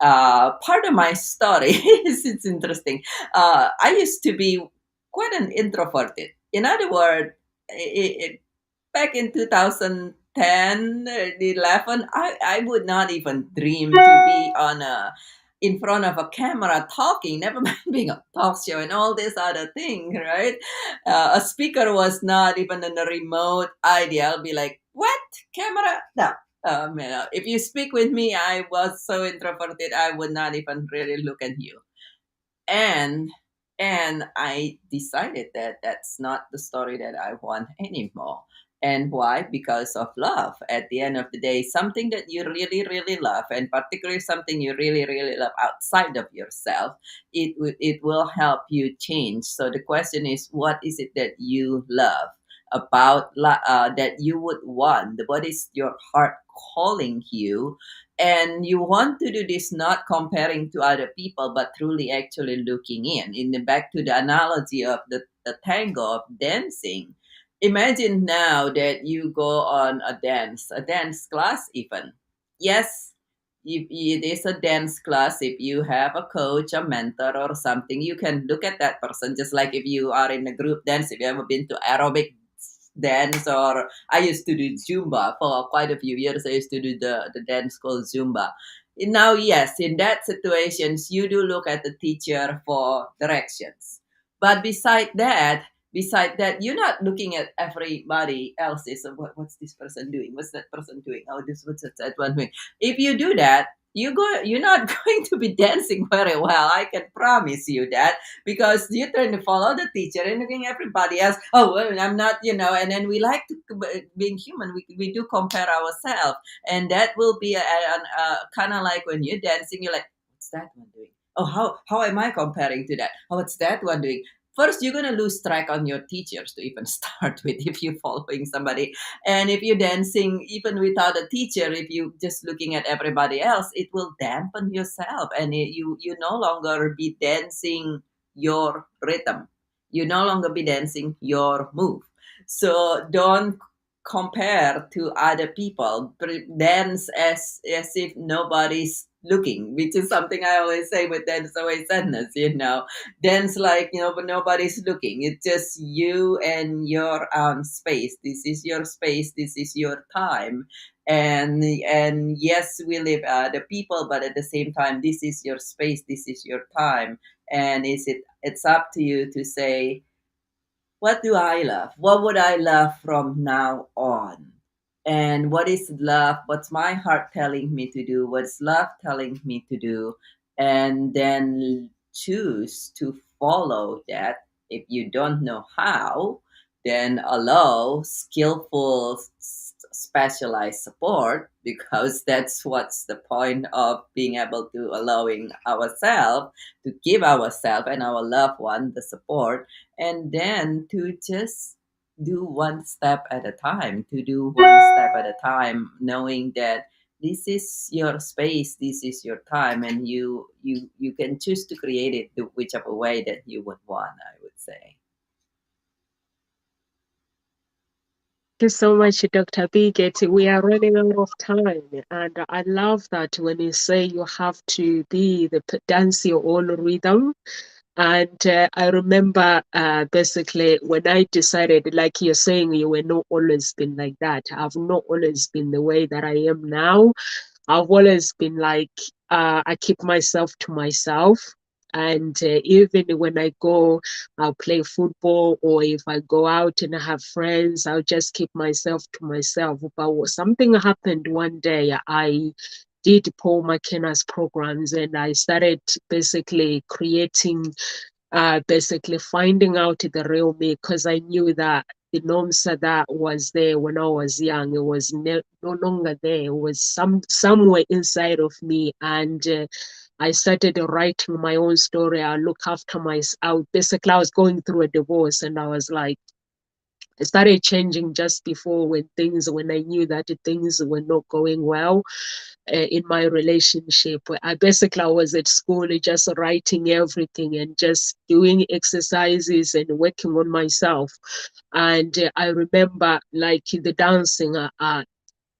Part of my story is, it's interesting. I used to be quite an introverted. In other words, back in 2010, 11, I would not even dream to be in front of a camera talking, never mind being a talk show and all this other thing, right? A speaker was not even in a remote idea. I'll be like, what? Camera? No. If you speak with me, I was so introverted, I would not even really look at you. And I decided that that's not the story that I want anymore. And why? Because of love. At the end of the day, something that you really, really love, and particularly something you really, really love outside of yourself, it will help you change. So the question is, what is it that you love about that you would want? What is your heart calling you? And you want to do this not comparing to other people, but truly actually looking in the back to the analogy of the tango of dancing. Imagine now that you go on a dance class even. Yes, if it is a dance class, if you have a coach, a mentor, or something, you can look at that person. Just like if you are in a group dance, if you ever been to aerobic dance, or I used to do Zumba for quite a few years. I used to do the dance called Zumba. And now, yes, in that situations, you do look at the teacher for directions. But beside that, you're not looking at everybody else's. What's this person doing? What's that person doing? Oh, this what's that one doing? If you do that, you're not going to be dancing very well. I can promise you that, because you're trying to follow the teacher and looking at everybody else. Oh, well, I'm not, and then we like to, being human, we do compare ourselves. And that will be a kind of like when you're dancing, you're like, what's that one doing? Oh, how am I comparing to that? Oh, what's that one doing? First, you're gonna lose track on your teachers to even start with if you're following somebody. And if you're dancing even without a teacher, if you just looking at everybody else, it will dampen yourself, and you no longer be dancing your rhythm. You no longer be dancing your move. So don't compare to other people. Dance as if nobody's looking, which is something I always say with Dance Away Sadness. Dance like, but nobody's looking. It's just you and your own space. This is your space. This is your time. And yes, we live the people, but at the same time, this is your space. This is your time. And it's up to you to say, what do I love? What would I love from now on? And what is love? What's my heart telling me to do? What's love telling me to do? And then choose to follow that. If you don't know how, then allow skillful, specialized support, because that's what's the point of being able to allowing ourselves to give ourselves and our loved one the support, and then to just do one step at a time, knowing that this is your space, this is your time, and you can choose to create it the whichever way that you would want, I would say. Thank you so much, Dr. Biget. We are running out of time, and I love that when you say you have to be dance your own rhythm. And I remember basically when I decided, like you're saying, you were not always been like that. I've not always been the way that I am now. I've always been like, I keep myself to myself. And even when I go, I'll play football, or if I go out and I have friends, I'll just keep myself to myself. But something happened one day. I did Paul McKenna's programs, and I started basically creating, basically finding out the real me, because I knew that the norms that was there when I was young, it was no longer there. It was somewhere inside of me, and I started writing my own story. I look after myself. Basically, I was going through a divorce, and I was like, I started changing just before when I knew that things were not going well in my relationship. I was at school just writing everything and just doing exercises and working on myself. And I remember like the dancing.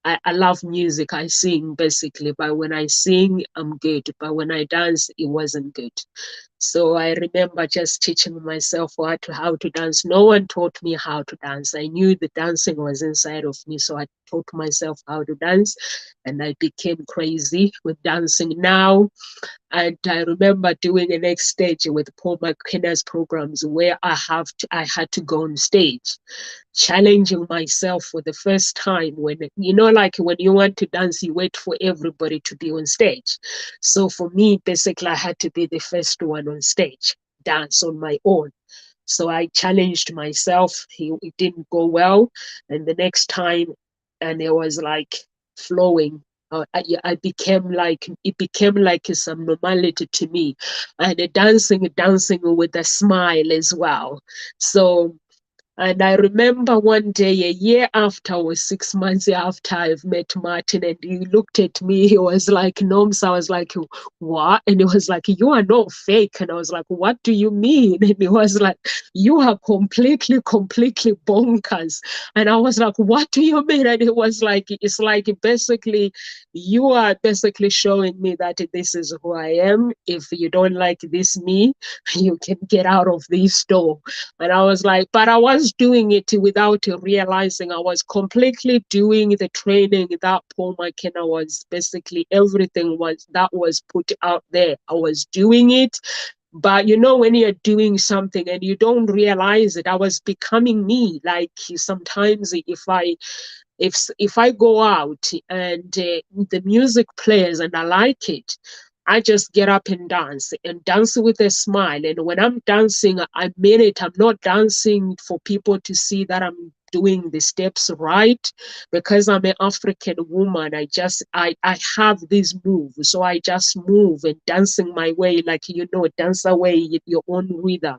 I love music. I sing basically, but when I sing, I'm good. But when I dance, it wasn't good. So I remember just teaching myself how to dance. No one taught me how to dance. I knew the dancing was inside of me, so I taught myself how to dance, and I became crazy with dancing now. And I remember doing the next stage with Paul McKenna's programs where I had to go on stage, challenging myself for the first time. When like when you want to dance, you wait for everybody to be on stage. So for me, basically, I had to be the first one on stage, dance on my own. So I challenged myself. It didn't go well. And the next time, and it was like flowing. I became like, it became like some normality to me, and dancing with a smile as well. So, and I remember one day, a year after, or 6 months after I've met Martin, and he looked at me, he was like, Norms, I was like, what? And he was like, you are not fake. And I was like, what do you mean? And he was like, you are completely bonkers. And I was like, what do you mean? And it was like, it's like basically, you are basically showing me that this is who I am. If you don't like this me, you can get out of this door. And I was like, but I was doing it without realizing. I was completely doing the training that Paul McKenna was basically, everything was put out there. I was doing it. But you know, when you're doing something and you don't realize it, I was becoming me. Like sometimes if I go out and the music plays and I like it, I just get up and dance with a smile. And when I'm dancing, I mean it. I'm not dancing for people to see that I'm doing the steps right, because I'm an African woman. I have these moves, so I just move and dancing my way, like, dance away your own rhythm,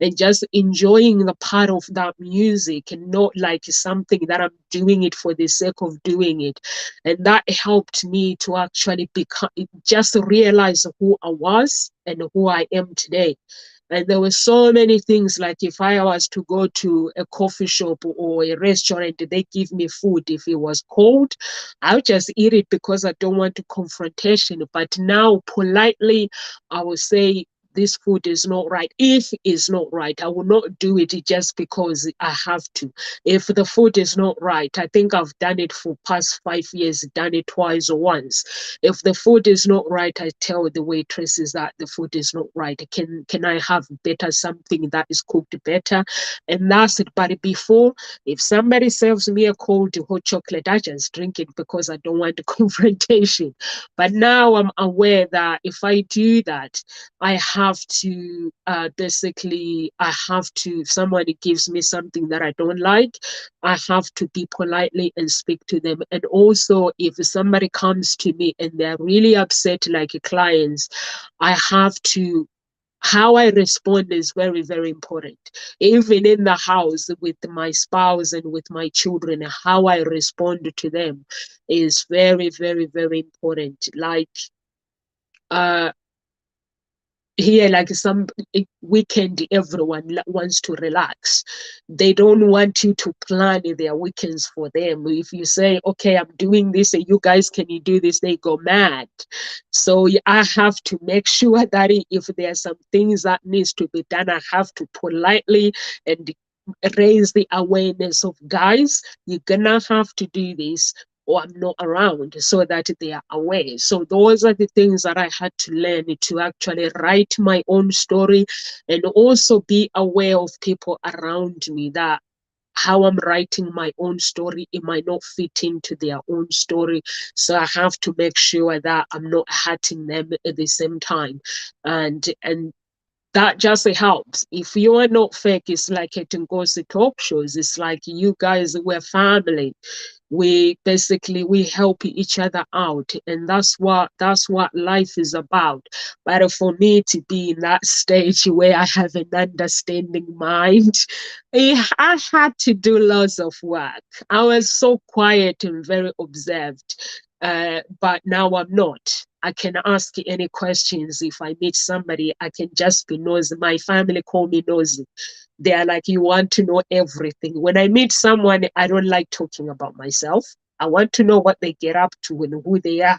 and just enjoying the part of that music, and not like something that I'm doing it for the sake of doing it. And that helped me to actually just realize who I was and who I am today. And there were so many things, like if I was to go to a coffee shop or a restaurant, they give me food. If it was cold, I'll just eat it because I don't want to confrontation. But now politely, I will say, this food is not right. If it's not right, I will not do it just because I have to. If the food is not right, I think I've done it for past 5 years, done it twice or once. If the food is not right, I tell the waitresses that the food is not right. Can I have better, something that is cooked better? And that's it. But before, if somebody serves me a cold hot chocolate, I just drink it because I don't want the confrontation. But now I'm aware that if I do that, I have to if someone gives me something that I don't like, I have to be politely and speak to them. And also, if somebody comes to me and they're really upset, like clients, how I respond is very, very important. Even in the house with my spouse and with my children, how I respond to them is very, very, very important. Like, here, like some weekend, everyone wants to relax. They don't want you to plan their weekends for them. If you say, okay, I'm doing this and you guys, can you do this, they go mad. So I have to make sure that if there are some things that needs to be done, I have to politely and raise the awareness of, guys, you're gonna have to do this or I'm not around, so that they are aware. So those are the things that I had to learn to actually write my own story, and also be aware of people around me, that how I'm writing my own story, it might not fit into their own story. So I have to make sure that I'm not hurting them at the same time. And that just helps. If you are not fake, it's like at Ngozi talk shows. It's like you guys, we're family. We help each other out, and that's what life is about. But for me to be in that stage where I have an understanding mind, I had to do lots of work. I was so quiet and very observed, but now I'm not. I can ask any questions. If I meet somebody, I can just be nosy. My family call me nosy. They are like, you want to know everything. When I meet someone, I don't like talking about myself. I want to know what they get up to and who they are.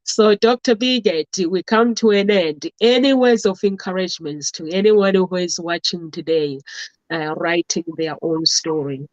So, Dr. Biget, we come to an end. Any words of encouragement to anyone who is watching today, writing their own story?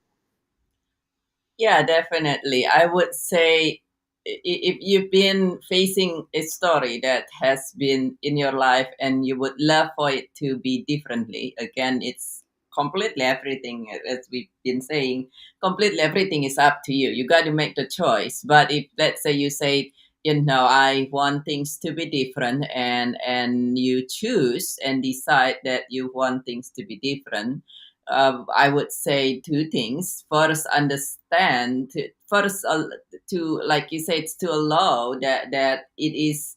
Yeah, definitely. I would say, if you've been facing a story that has been in your life and you would love for it to be differently, again, it's completely everything, as we've been saying, completely everything is up to you. You got to make the choice. But if, let's say, you say I want things to be different, and you choose and decide that you want things to be different. I would say two things. First, understand. First, to like you said, to allow that it is,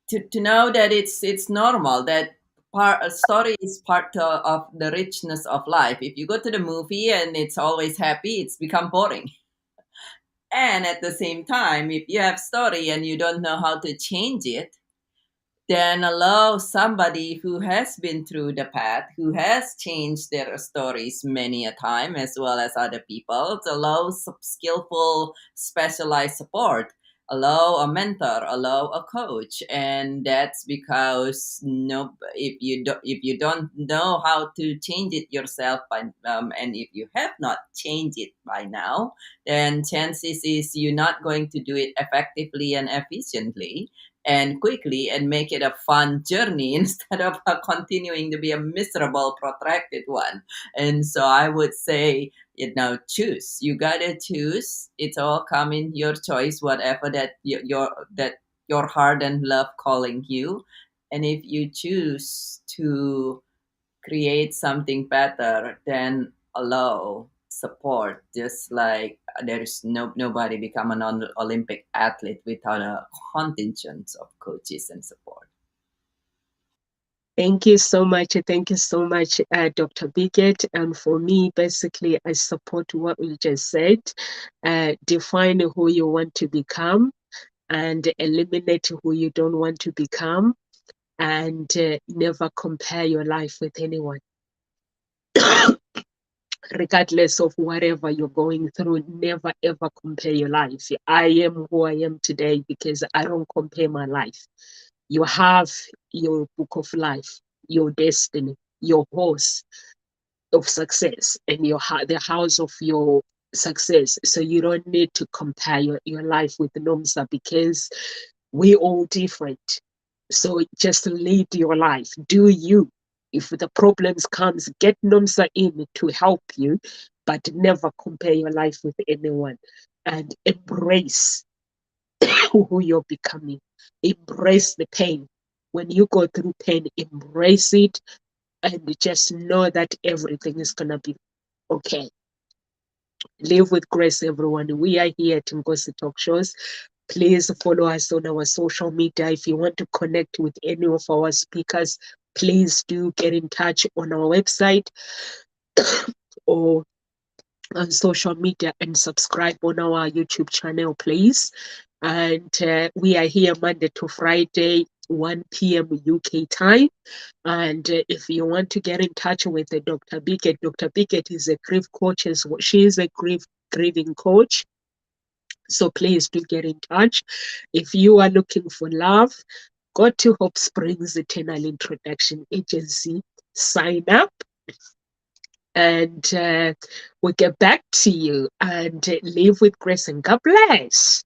to know that it's normal, that a story is part of the richness of life. If you go to the movie and it's always happy, it's become boring. And at the same time, if you have story and you don't know how to change it, then allow somebody who has been through the path, who has changed their stories many a time, as well as other people, to allow some skillful, specialized support. Allow a mentor, allow a coach, and that's because no, if you don't know how to change it yourself and if you have not changed it by now, then chances is you're not going to do it effectively and efficiently and quickly and make it a fun journey instead of continuing to be a miserable protracted one. And so I would say, choose. You gotta choose. It's all coming your choice, whatever that your heart and love calling you. And if you choose to create something better, then allow support. Just like there is nobody become an Olympic athlete without a contingent of coaches and support. Thank you so much. Thank you so much, Dr. Biggett. And for me, basically, I support what you just said. Define who you want to become and eliminate who you don't want to become, and never compare your life with anyone. Regardless of whatever you're going through, never ever compare your life. I am who I am today because I don't compare my life. You have your book of life, your destiny, your horse of success, and the house of your success. So you don't need to compare your life with Nomsa because we all different. So just lead your life. Do you. If the problems comes, get Nomsa in to help you, but never compare your life with anyone. And embrace who you're becoming. Embrace the pain. When you go through pain, embrace it and just know that everything is gonna be okay. Live with grace, everyone. We are here at Ngozi Talk Shows. Please follow us on our social media. If you want to connect with any of our speakers, please do get in touch on our website or on social media, and subscribe on our YouTube channel, please. And we are here Monday to Friday, 1 p.m. UK time. And if you want to get in touch with Dr. Biggett, Dr. Biggett is a grief coach. She is a grieving coach. So please do get in touch. If you are looking for love, go to Hope Springs Eternal Introduction Agency, sign up, and we'll get back to you. And live with grace, and God bless.